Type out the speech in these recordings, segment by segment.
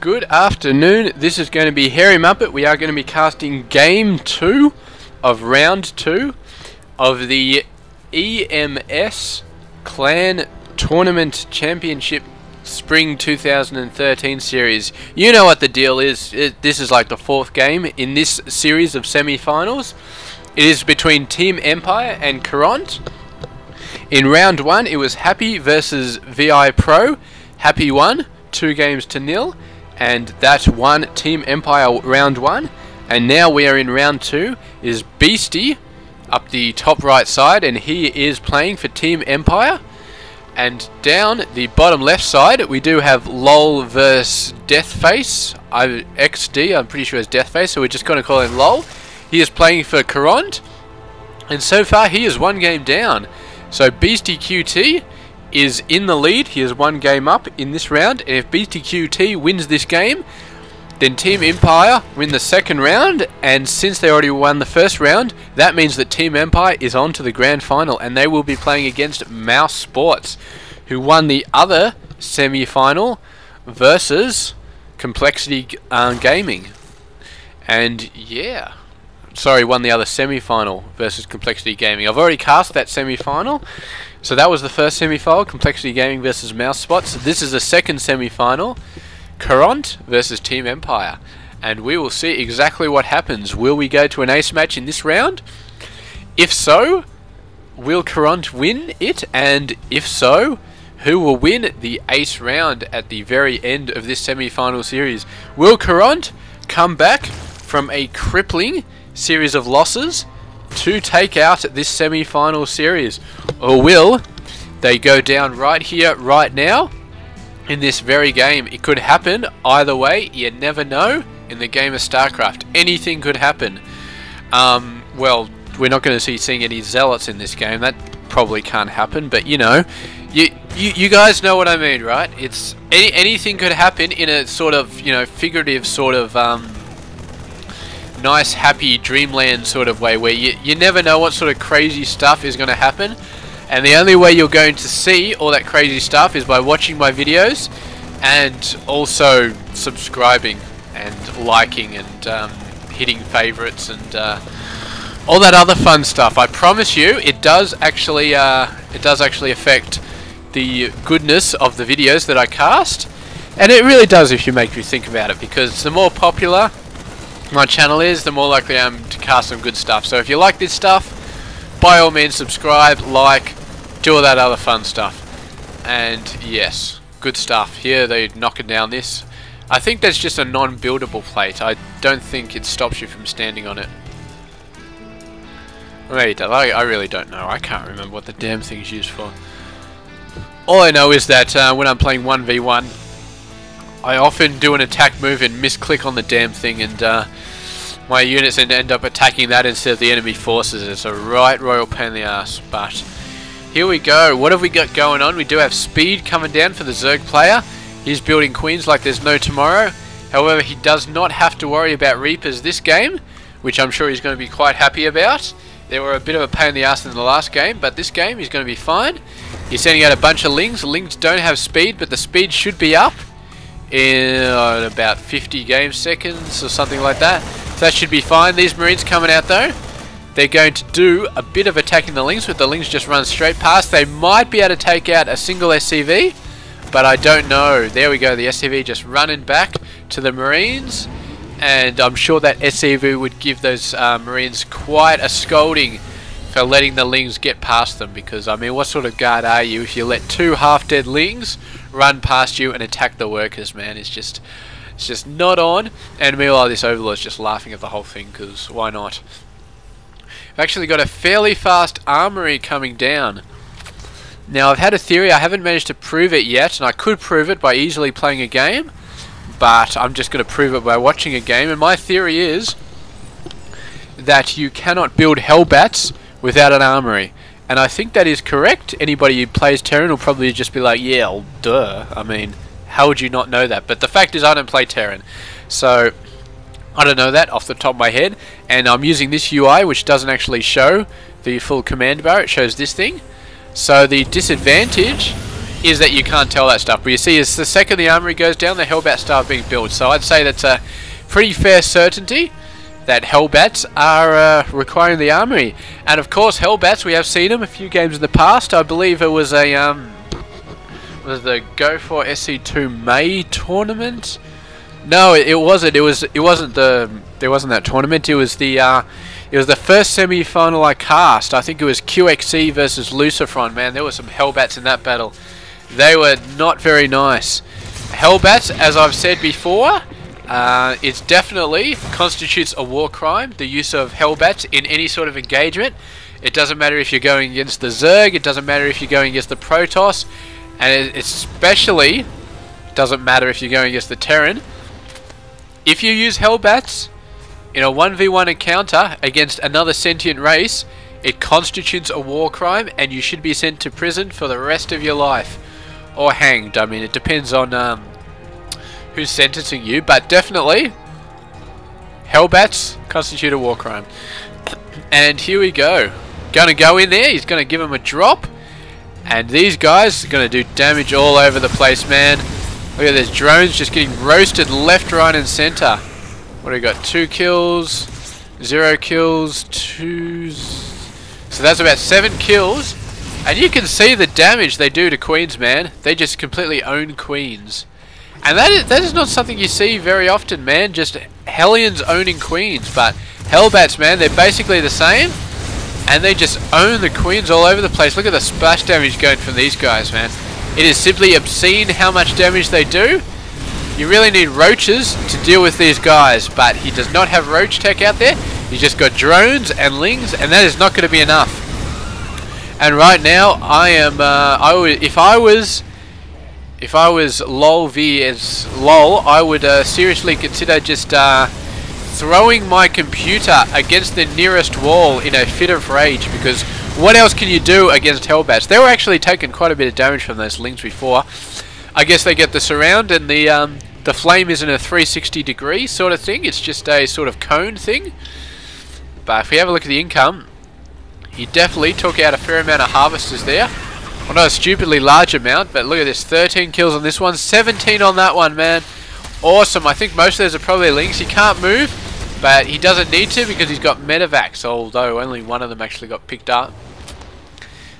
Good afternoon, this is going to be Hairy Muppet. We are going to be casting Game 2 of Round 2 of the EMS Clan Tournament Championship Spring 2013 series. You know what the deal is. This is like the fourth game in this series of semi-finals. It is between Team Empire and Karont3. In round 1 it was Happy versus VI Pro. Happy won 2-0, and that won Team Empire round 1. And now we are in round 2. Is Beastyqt up the top right side, and he is playing for Team Empire. And down the bottom left side we do have LoLvsxD. XD, I'm pretty sure it's Deathface, so we're just going to call him LOL. He is playing for Karont3, and so far he is 1 game down. So Beastyqt is in the lead. He is 1 game up in this round, and if Beastyqt wins this game, then Team Empire win the second round, and since they already won the first round, that means that Team Empire is on to the grand final, and they will be playing against Mouse Sports, who won the other semi-final versus xhairymuppetx Gaming. And yeah, sorry, won the other semi-final versus xhairymuppetx Gaming. I've already cast that semi-final, so that was the first semi-final, xhairymuppetx Gaming versus Mouse Spots. This is the second semi-final, Karont3 versus Team Empire, and we will see exactly what happens. Will we go to an ace match in this round? If so, will Karont3 win it? And if so, who will win the ace round at the very end of this semi-final series? Will Karont3 come back from a crippling series of losses to take out this semi-final series, or will they go down right here, right now, in this very game? It could happen either way. You never know in the game of Starcraft. Anything could happen. Well, we're not going to seeing any zealots in this game. That probably can't happen, but you know, you guys know what I mean, right? It's anything could happen in a sort of, you know, figurative sort of nice, happy dreamland sort of way, where you never know what sort of crazy stuff is going to happen. And the only way you're going to see all that crazy stuff is by watching my videos, and also subscribing and liking and hitting favorites and all that other fun stuff. I promise you, it does actually affect the goodness of the videos that I cast, and it really does if you make me think about it. Because the more popular my channel is, the more likely I am to cast some good stuff. So if you like this stuff, by all means subscribe, like, do all that other fun stuff. And yes, good stuff. Here they're knocking down this. I think that's just a non-buildable plate. I don't think it stops you from standing on it. Maybe it does. I really don't know. I can't remember what the damn thing's used for. All I know is that when I'm playing 1v1, I often do an attack move and misclick on the damn thing, and my units end up attacking that instead of the enemy forces. It's a right royal pain in the ass. But here we go. What have we got going on? We do have speed coming down for the Zerg player. He's building queens like there's no tomorrow. However, he does not have to worry about Reapers this game, which I'm sure he's going to be quite happy about. They were a bit of a pain in the ass in the last game, but this game he's going to be fine. He's sending out a bunch of lings. Lings don't have speed, but the speed should be up in about 50 game seconds or something like that. So that should be fine. These Marines coming out though, they're going to do a bit of attacking the lings, but the lings just run straight past. They might be able to take out a single SCV, but I don't know. There we go, the SCV just running back to the Marines, and I'm sure that SCV would give those Marines quite a scolding for letting the lings get past them. Because I mean, what sort of guard are you if you let 2 half-dead lings run past you and attack the workers, man? It's just not on. And meanwhile, this Overlord's just laughing at the whole thing, because why not? I've actually got a fairly fast armory coming down. Now, I've had a theory. I haven't managed to prove it yet, and I could prove it by easily playing a game, but I'm just going to prove it by watching a game. And my theory is that you cannot build Hellbats without an armory. And I think that is correct. Anybody who plays Terran will probably just be like, yeah, well, duh. I mean, how would you not know that? But the fact is, I don't play Terran, so I don't know that off the top of my head. And I'm using this UI, which doesn't actually show the full command bar. It shows this thing. So the disadvantage is that you can't tell that stuff. But you see, as the second the armory goes down, the Hellbats start being built. So I'd say that's a pretty fair certainty that Hellbats are requiring the armory. And of course, Hellbats, we have seen them a few games in the past. I believe it was a was the Go for SC2 May tournament. No, it wasn't. It wasn't that tournament. It was the first semi-final I cast. I think it was QXC versus Lucifron. Man, there were some Hellbats in that battle. They were not very nice. Hellbats, as I've said before, it definitely constitutes a war crime, the use of Hellbats in any sort of engagement. It doesn't matter if you're going against the Zerg, it doesn't matter if you're going against the Protoss, and it especially doesn't matter if you're going against the Terran. If you use Hellbats in a 1v1 encounter against another sentient race, it constitutes a war crime and you should be sent to prison for the rest of your life. Or hanged. I mean, it depends on who's sentencing you, but definitely Hellbats constitute a war crime. And here we go. Gonna go in there, he's gonna give him a drop, and these guys are gonna do damage all over the place, man. Look at this, drones just getting roasted left, right and center. What do we got? 2 kills, 0 kills, 2... So that's about 7 kills. And you can see the damage they do to Queens, man. They just completely own Queens. And that is not something you see very often, man. Just Hellions owning Queens. But Hellbats, man, they're basically the same. And they just own the Queens all over the place. Look at the splash damage going from these guys, man. It is simply obscene how much damage they do. You really need roaches to deal with these guys. But he does not have roach tech out there. He's just got drones and lings. And that is not going to be enough. And right now, I am. If I was LoLvsxD, I would seriously consider just throwing my computer against the nearest wall in a fit of rage. Because what else can you do against Hellbats? They were actually taking quite a bit of damage from those lings before. I guess they get the surround, and the flame isn't a 360 degree sort of thing. It's just a sort of cone thing. But if we have a look at the income, he definitely took out a fair amount of harvesters there. Well, not a stupidly large amount, but look at this. 13 kills on this one, 17 on that one, man. Awesome. I think most of those are probably links. He can't move, but he doesn't need to because he's got medevacs, although only one of them actually got picked up.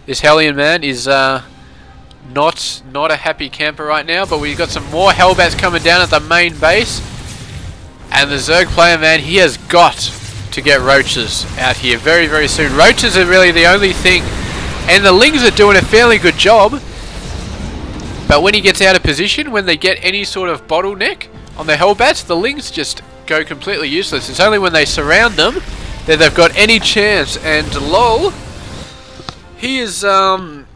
This Hellion, man, is not a happy camper right now, but we've got some more Hellbats coming down at the main base. And the Zerg player, man, he has got to get roaches out here very, very soon. Roaches are really the only thing, and the lings are doing a fairly good job, but when he gets out of position, when they get any sort of bottleneck on the Hellbats, the lings just go completely useless. It's only when they surround them that they've got any chance. And LOL, he is a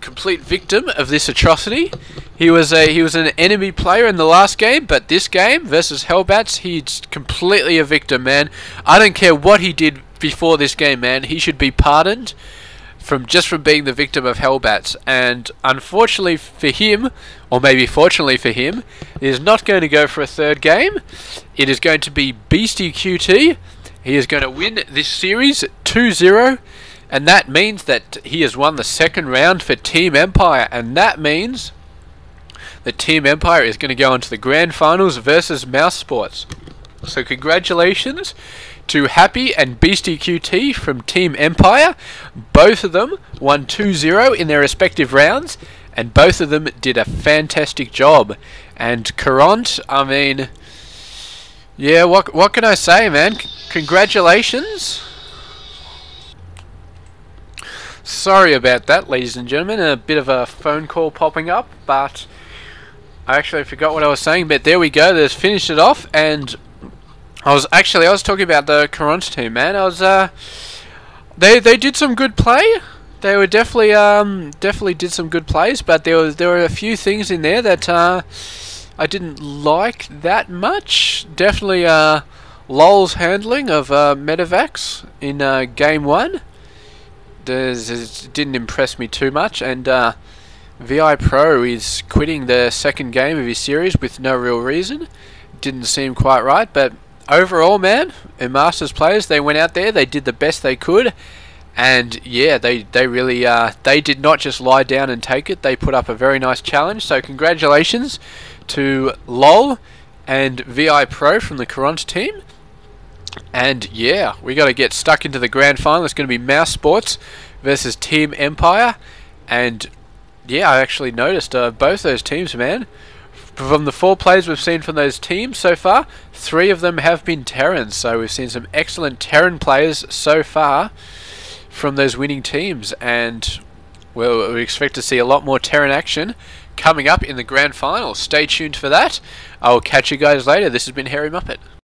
complete victim of this atrocity. He was an enemy player in the last game, but this game versus Hellbats, he's completely a victim, man. I don't care what he did before this game, man. He should be pardoned from being the victim of Hellbats. And unfortunately for him, or maybe fortunately for him, he is not going to go for a third game. It is going to be Beastyqt. He is going to win this series 2-0. And that means that he has won the second round for Team Empire. And that means that Team Empire is going to go on to the Grand Finals versus Mouse Sports. So congratulations to Happy and Beastyqt from Team Empire. Both of them won 2-0 in their respective rounds. And both of them did a fantastic job. And Karont, I mean, yeah, what can I say, man? Congratulations. Sorry about that, ladies and gentlemen. A bit of a phone call popping up, but I actually forgot what I was saying. But there we go. Let's finish it off. And I was talking about the Karont team, man. They did some good play. They were definitely did some good plays, but there were a few things in there that I didn't like that much. Definitely LoL's handling of medevacs in game 1. It didn't impress me too much, and VI Pro is quitting the second game of his series with no real reason. Didn't seem quite right, but overall, man, in Masters players, they went out there, they did the best they could, And yeah, they really they did not just lie down and take it. They put up a very nice challenge. So congratulations to LOL and VI Pro from the Karont team. And yeah, we got to get stuck into the grand final. It's going to be Mouse Sports versus Team Empire. And yeah, I actually noticed both those teams, man. From the 4 players we've seen from those teams so far, 3 of them have been Terrans. So we've seen some excellent Terran players so far from those winning teams. And well, we expect to see a lot more Terran action coming up in the grand final. Stay tuned for that. I will catch you guys later. This has been Hairy Muppet.